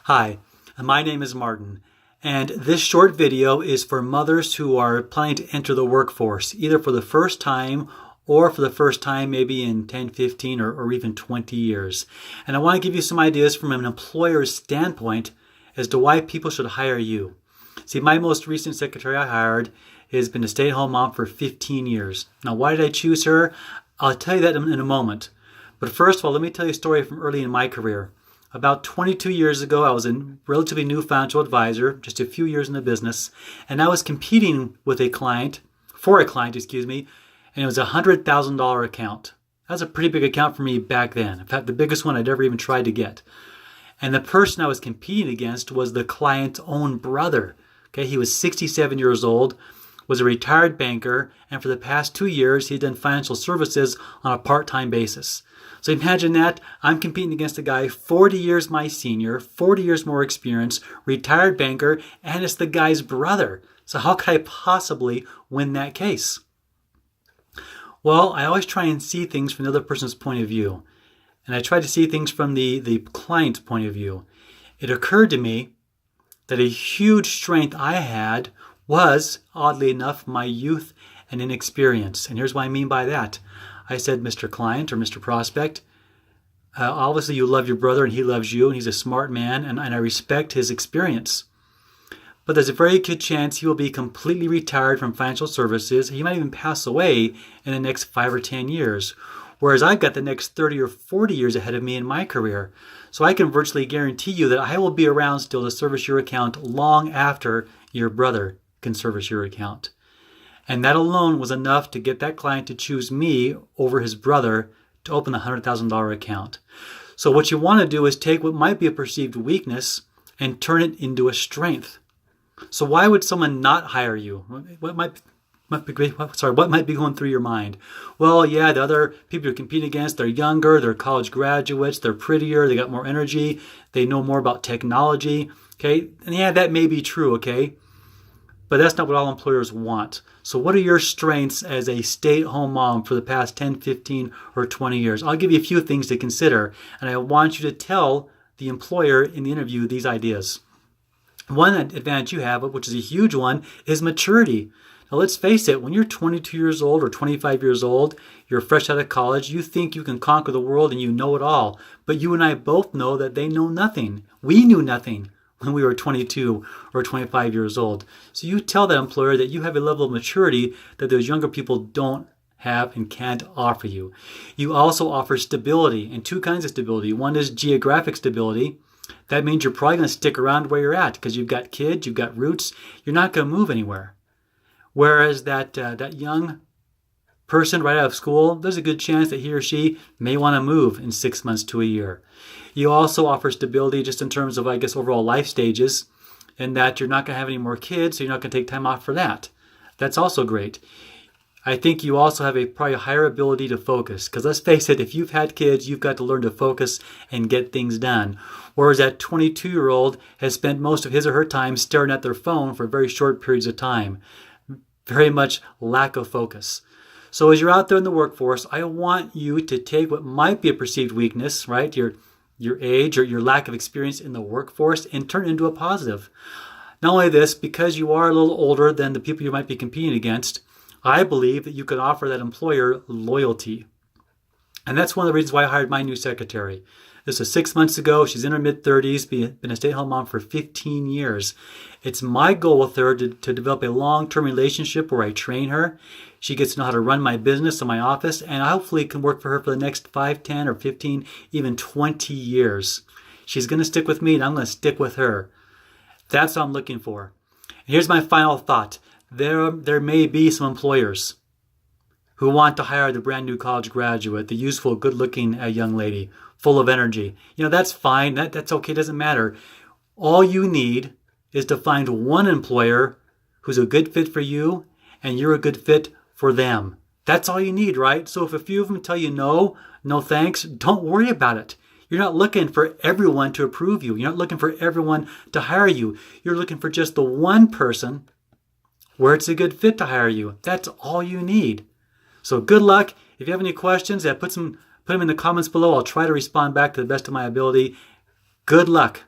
Hi, my name is Martin, and this short video is for mothers who are planning to enter the workforce, either for the first time or for the first time maybe in 10, 15, or even 20 years. And I want to give you some ideas from an employer's standpoint as to why people should hire you. See, my most recent secretary I hired has been a stay-at-home mom for 15 years. Now, why did I choose her? I'll tell you that in a moment. But first of all, let me tell you a story from early in my career. About 22 years ago, I was a relatively new financial advisor, just a few years in the business, and I was competing with a client, and it was a $100,000 account. That was a pretty big account for me back then. In fact, the biggest one I'd ever even tried to get. And the person I was competing against was the client's own brother. Okay, he was 67 years old, was a retired banker, and for the past 2 years, he'd done financial services on a part-time basis. So imagine that. I'm competing against a guy 40 years my senior, 40 years more experience, retired banker, and it's the guy's brother. So how could I possibly win that case? Well, I always try and see things from the other person's point of view. And I try to see things from the client's point of view. It occurred to me that a huge strength I had was, oddly enough, my youth and inexperience. And here's what I mean by that. I said, Mr. Client or Mr. Prospect, obviously you love your brother and he loves you and he's a smart man and I respect his experience. But there's a very good chance he will be completely retired from financial services. He might even pass away in the next 5 or 10 years. Whereas I've got the next 30 or 40 years ahead of me in my career. So I can virtually guarantee you that I will be around still to service your account long after your brother can service your account. And that alone was enough to get that client to choose me over his brother to open the $100,000 account. So what you want to do is take what might be a perceived weakness and turn it into a strength. So why would someone not hire you? What might be going through your mind? Well, yeah, the other people you're competing against, they're younger, they're college graduates, they're prettier, they got more energy, they know more about technology. Okay, and yeah, that may be true, okay? But that's not what all employers want. So what are your strengths as a stay-at-home mom for the past 10, 15, or 20 years? I'll give you a few things to consider, and I want you to tell the employer in the interview these ideas. One advantage you have, which is a huge one, is maturity. Now let's face it, when you're 22 years old or 25 years old, you're fresh out of college, you think you can conquer the world and you know it all. But you and I both know that they know nothing. We knew nothing when we were 22 or 25 years old. So you tell that employer that you have a level of maturity that those younger people don't have and can't offer you. You also offer stability, and two kinds of stability. One is geographic stability. That means you're probably going to stick around where you're at because you've got kids, you've got roots. You're not going to move anywhere. Whereas that young person right out of school, there's a good chance that he or she may want to move in 6 months to a year. You also offer stability just in terms of, I guess, overall life stages, and that you're not going to have any more kids, so you're not going to take time off for that. That's also great. I think you also have probably a higher ability to focus, because let's face it, if you've had kids, you've got to learn to focus and get things done. Whereas that 22-year-old has spent most of his or her time staring at their phone for very short periods of time. Very much lack of focus. So as you're out there in the workforce, I want you to take what might be a perceived weakness, right? Your age or your lack of experience in the workforce and turn it into a positive. Not only this, because you are a little older than the people you might be competing against, I believe that you could offer that employer loyalty. And that's one of the reasons why I hired my new secretary. This was 6 months ago. She's in her mid-30s, been a stay-at-home mom for 15 years. It's my goal with her to develop a long-term relationship where I train her. She gets to know how to run my business and my office, and I hopefully can work for her for the next 5, 10, or 15, even 20 years. She's going to stick with me, and I'm going to stick with her. That's what I'm looking for. And here's my final thought. There may be some employers who want to hire the brand new college graduate, the useful, good-looking young lady, full of energy. That's fine. That's okay. It doesn't matter. All you need is to find one employer who's a good fit for you and you're a good fit for them. That's all you need, right? So if a few of them tell you no thanks, don't worry about it. You're not looking for everyone to approve you. You're not looking for everyone to hire you. You're looking for just the one person where it's a good fit to hire you. That's all you need. So good luck. If you have any questions, put them in the comments below. I'll try to respond back to the best of my ability. Good luck.